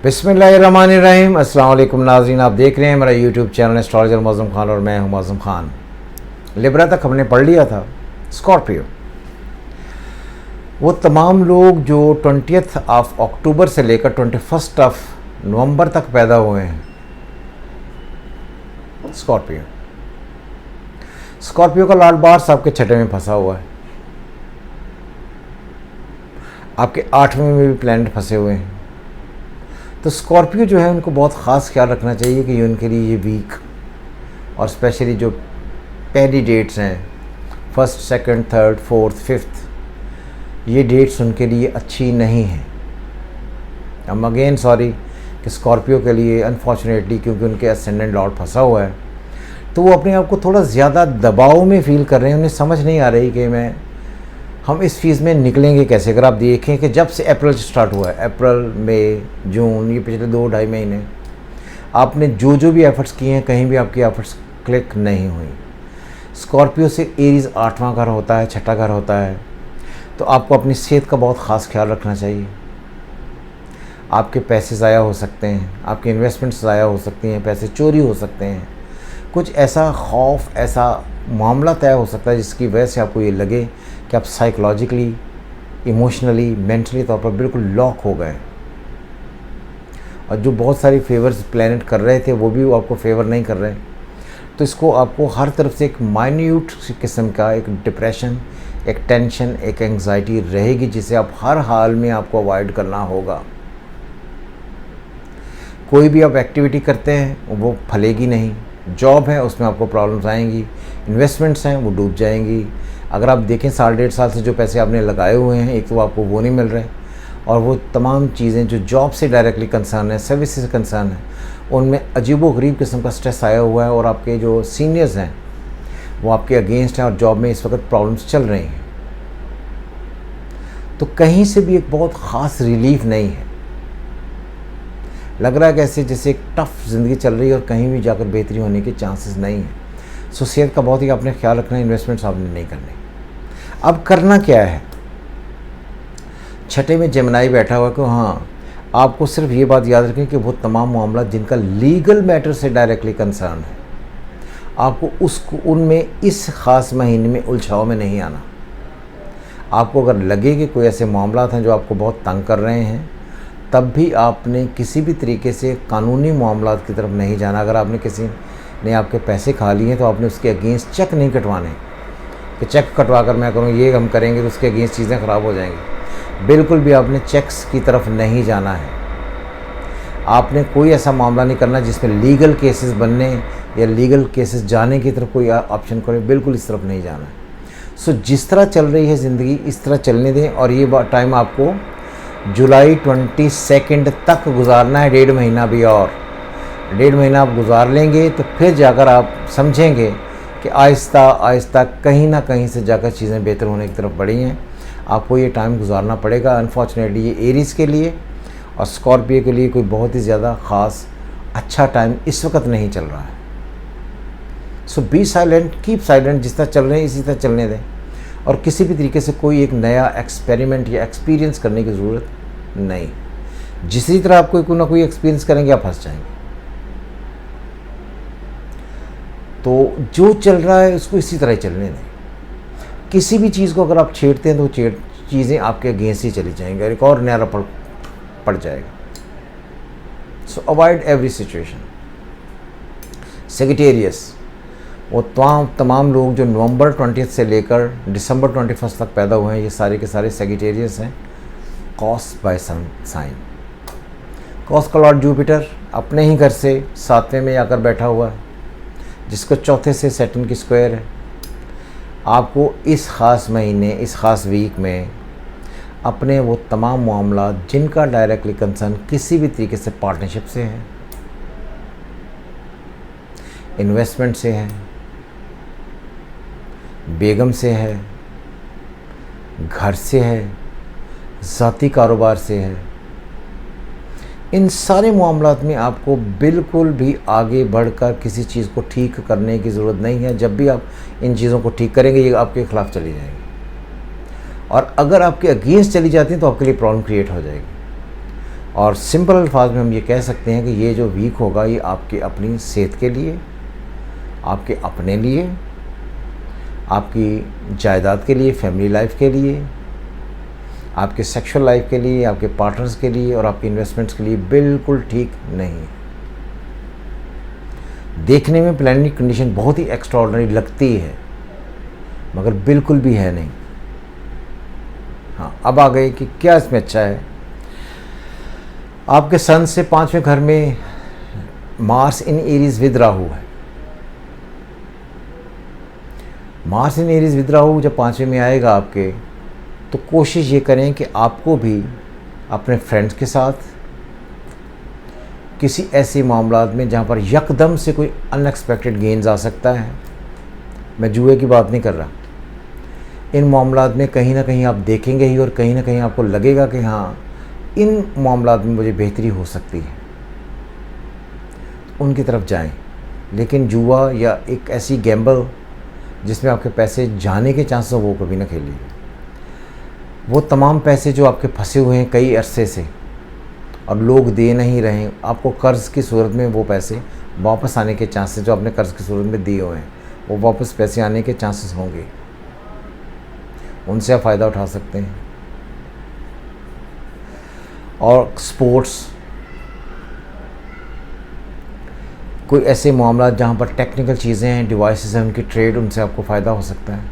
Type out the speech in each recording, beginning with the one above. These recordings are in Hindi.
बिस्मिल्लाहिर्रहमानिर्रहीम। अस्सलाम वालेकुम नाज़रीन, आप देख रहे हैं मेरा YouTube channel astrologer Mauzam Khan और मैं हूं मौज़म खान। लिब्रा तक हमने पढ़ लिया था। स्कॉर्पियो, वो तमाम लोग जो 20 अक्टूबर से लेकर 21 नवंबर तक पैदा हुए हैं। स्कॉर्पियो का लाल बार्स आपके छठे में फंसा हुआ है, आपके 8वें में भी प्लैनेट फंसे हुए हैं। तो स्कॉर्पियो जो है उनको बहुत ख़ास ख्याल रखना चाहिए कि उनके लिए ये वीक और स्पेशली जो पहली डेट्स हैं 1, 2, 3, 4, 5, ये डेट्स उनके लिए अच्छी नहीं हैं। I'm अगेन सॉरी कि स्कॉर्पियो के लिए अनफॉर्चुनेटली, क्योंकि उनके असेंडेंट लॉर्ड फंसा हुआ है, तो वो अपने आप को थोड़ा ज़्यादा दबाव में फ़ील कर रहे हैं। उन्हें समझ नहीं आ रही कि हम इस चीज़ में निकलेंगे कैसे। अगर आप देखें कि जब से अप्रैल स्टार्ट हुआ है, अप्रैल, मई, जून, ये पिछले 2-2.5 महीने आपने जो भी एफ़र्ट्स किए हैं, कहीं भी आपकी एफ़र्ट्स क्लिक नहीं हुई। स्कॉर्पियो से एरीज़ 8वां घर होता है, छठा घर होता है, तो आपको अपनी सेहत का बहुत ख़ास ख्याल रखना चाहिए। आपके पैसे ज़ाया हो सकते हैं, आपकी इन्वेस्टमेंट्स ज़ाया हो सकती हैं, पैसे चोरी हो सकते हैं, कुछ ऐसा खौफ, ऐसा मामला तय हो सकता है जिसकी वजह से आपको ये लगे कि आप साइकोलॉजिकली, इमोशनली, मेंटली तौर पर बिल्कुल लॉक हो गए। और जो बहुत सारी फेवर्स प्लैनेट कर रहे थे वो भी आपको फेवर नहीं कर रहे। तो इसको आपको हर तरफ से एक माइन्यूट किस्म का एक डिप्रेशन, एक टेंशन, एक एंग्जाइटी रहेगी जिसे आप हर हाल में आपको अवॉइड करना होगा। कोई भी आप एक्टिविटी करते हैं वो फलेगी नहीं। जॉब है उसमें आपको प्रॉब्लम्स आएंगी, इन्वेस्टमेंट्स हैं वो डूब जाएंगी। अगर आप देखें 1.5 साल से जो पैसे आपने लगाए हुए हैं, एक तो आपको वो नहीं मिल रहे, और वो तमाम चीज़ें जो जॉब से डायरेक्टली कंसर्न है, सर्विस से कंसर्न है, उनमें अजीबोगरीब किस्म का स्ट्रेस आया हुआ है। और आपके जो सीनियर्स हैं वो आपके अगेंस्ट हैं और जॉब में इस वक्त प्रॉब्लम्स चल रही हैं। तो कहीं से भी एक बहुत ख़ास रिलीफ नहीं है। लग रहा है कैसे जैसे एक टफ़ ज़िंदगी चल रही है और कहीं भी जाकर बेहतरी होने के चांसेस नहीं हैं। सो सेहत का बहुत ही आपने ख्याल रखना है। इन्वेस्टमेंट्स आपने नहीं करने। अब करना क्या है? छठे में जेमिनी बैठा हुआ है कि हाँ, आपको सिर्फ ये बात याद रखें कि वो तमाम मामला जिनका लीगल मैटर से डायरेक्टली कंसर्न है, आपको उनमें इस ख़ास महीने में उलझाव में नहीं आना। आपको अगर लगे कि कोई ऐसे मामला हैं जो आपको बहुत तंग कर रहे हैं, तब भी आपने किसी भी तरीके से कानूनी मामलात की तरफ नहीं जाना। अगर आपने किसी ने आपके पैसे खा लिए हैं तो आपने उसके अगेंस्ट चेक नहीं कटवाने कि चेक कटवा कर मैं करूँ ये हम करेंगे तो उसके अगेंस्ट चीज़ें ख़राब हो जाएंगी। बिल्कुल भी आपने चेक्स की तरफ नहीं जाना है। आपने कोई ऐसा मामला नहीं करना जिसमें लीगल केसेस बनने या लीगल केसेस जाने की तरफ कोई ऑप्शन करे। बिल्कुल इस तरफ नहीं जाना है। सो जिस तरह चल रही है ज़िंदगी इस तरह चलने दें। और ये टाइम आपको जुलाई 22 तक गुजारना है। 1.5 महीना भी, और 1.5 महीना आप गुजार लेंगे तो फिर जाकर आप समझेंगे कि आहिस्ता आहिस्ता कहीं ना कहीं से जाकर चीज़ें बेहतर होने की तरफ बढ़ी हैं। आपको ये टाइम गुजारना पड़ेगा। अनफॉर्चुनेटली ये एरीज़ के लिए और स्कॉर्पियो के लिए कोई बहुत ही ज़्यादा ख़ास अच्छा टाइम इस वक्त नहीं चल रहा है। सो बी साइलेंट, कीप साइलेंट। जिस तरह चल रहे हैं इसी तरह चलने दें। और किसी भी तरीके से कोई एक नया एक्सपेरिमेंट या एक्सपीरियंस करने की ज़रूरत नहीं। जिसी तरह आप कोई ना कोई एक्सपीरियंस करेंगे आप फंस जाएंगे। तो जो चल रहा है उसको इसी तरह ही चलने दें। किसी भी चीज़ को अगर आप छेड़ते हैं तो चीज़ें आपके अगेंस्ट ही चली जाएंगी और एक और नया पड़ जाएगा। सो अवॉइड एवरी सिचुएशन। सेजिटेरियस, वो तमाम लोग जो नवंबर 20 से लेकर दिसंबर 21 तक पैदा हुए हैं, ये सारे के सारे सेजिटेरियस हैं। Cause by sun sign. कॉस का लॉर्ड जुपिटर अपने ही घर से 7वें में आकर बैठा हुआ है, जिसको चौथे से सैटर्न की स्क्वायर है। आपको इस ख़ास महीने, इस ख़ास वीक में अपने वो तमाम मामला जिनका डायरेक्टली कंसर्न किसी भी तरीके से पार्टनरशिप से है, इन्वेस्टमेंट से है, बेगम से है, घर से है, ज़ाती कारोबार से है, इन सारे मामलात में आपको बिल्कुल भी आगे बढ़कर किसी चीज़ को ठीक करने की ज़रूरत नहीं है। जब भी आप इन चीज़ों को ठीक करेंगे ये आपके ख़िलाफ़ चली जाएंगी, और अगर आपके अगेंस्ट चली जाती हैं तो आपके लिए प्रॉब्लम क्रिएट हो जाएगी। और सिंपल अल्फाज में हम ये कह सकते हैं कि ये जो वीक होगा ये आपकी अपनी सेहत के लिए, आपके अपने लिए, आपकी जायदाद के लिए, फैमिली लाइफ के लिए, आपके सेक्सुअल लाइफ के लिए, आपके पार्टनर्स के लिए और आपके इन्वेस्टमेंट्स के लिए बिल्कुल ठीक नहीं है। देखने में प्लानिंग कंडीशन बहुत ही एक्स्ट्राऑर्डिनरी लगती है मगर बिल्कुल भी है नहीं। हाँ, अब आ गए कि क्या इसमें अच्छा है। आपके सन से 5वें घर में Mars in Aries with Rahu है। Mars in Aries with Rahu जब 5वें में आएगा आपके, तो कोशिश ये करें कि आपको भी अपने फ्रेंड्स के साथ किसी ऐसे मामलात में जहाँ पर यकदम से कोई अनएक्सपेक्टेड गेन्स आ सकता है, मैं जुए की बात नहीं कर रहा, इन मामलात में कहीं ना कहीं आप देखेंगे ही और कहीं ना कहीं आपको लगेगा कि हाँ इन मामलात में मुझे बेहतरी हो सकती है, उनकी तरफ जाएं। लेकिन जुआ या एक ऐसी गैम्बल जिसमें आपके पैसे जाने के चांसेस हो, वो कभी ना खेलिए। वो तमाम पैसे जो आपके फंसे हुए हैं कई अरसे से और लोग दे नहीं रहे, आपको कर्ज़ की सूरत में वो पैसे वापस आने के चांसेस, जो आपने कर्ज़ की सूरत में दिए हुए हैं वो वापस पैसे आने के चांसेस होंगे, उनसे आप फ़ायदा उठा सकते हैं। और स्पोर्ट्स, कोई ऐसे मामला जहाँ पर टेक्निकल चीज़ें हैं, डिवाइसेस हैं, उनकी ट्रेड, उनसे आपको फ़ायदा हो सकता है।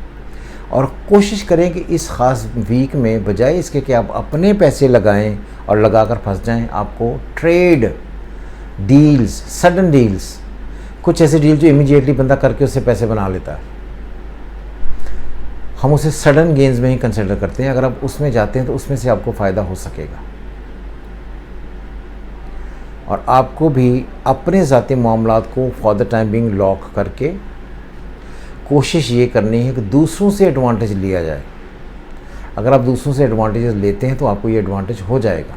और कोशिश करें कि इस ख़ास वीक में बजाय इसके कि आप अपने पैसे लगाएं और लगाकर फंस जाएं, आपको ट्रेड डील्स, सडन डील्स, कुछ ऐसे डील जो इमीडिएटली बंदा करके उससे पैसे बना लेता है, हम उसे सडन गेन्स में ही कंसिडर करते हैं। अगर आप उसमें जाते हैं तो उसमें से आपको फ़ायदा हो सकेगा। और आपको भी अपने ज़ाती मामलात को for the time being lock करके कोशिश ये करनी है कि दूसरों से एडवांटेज लिया जाए। अगर आप दूसरों से एडवांटेजेस लेते हैं तो आपको ये एडवांटेज हो जाएगा,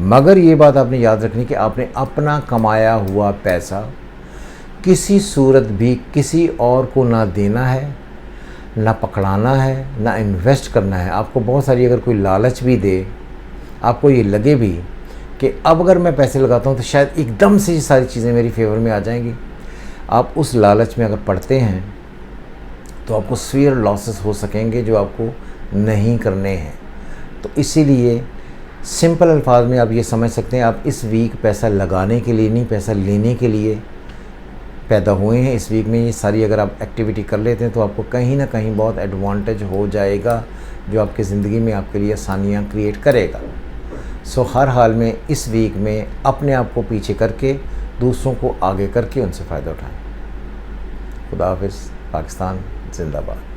मगर ये बात आपने याद रखनी कि आपने अपना कमाया हुआ पैसा किसी सूरत भी किसी और को ना देना है, ना पकड़ाना है, ना इन्वेस्ट करना है। आपको बहुत सारी अगर कोई लालच भी दे, आपको ये लगे भी कि अब अगर मैं पैसे लगाता हूँ तो शायद एकदम से ये सारी चीज़ें मेरी फेवर में आ जाएंगी, आप उस लालच में अगर पड़ते हैं तो आपको सीवियर लॉसेस हो सकेंगे जो आपको नहीं करने हैं। तो इसीलिए सिंपल अल्फाज में आप ये समझ सकते हैं, आप इस वीक पैसा लगाने के लिए नहीं, पैसा लेने के लिए पैदा हुए हैं। इस वीक में ये सारी अगर आप एक्टिविटी कर लेते हैं तो आपको कहीं ना कहीं बहुत एडवांटेज हो जाएगा, जो आपकी ज़िंदगी में आपके लिए आसानियाँ क्रिएट करेगा। सो हर हाल में इस वीक में अपने आप को पीछे करके दूसरों को आगे करके उनसे फ़ायदा उठाएं। खुदा हाफिज़। पाकिस्तान जिंदाबाद।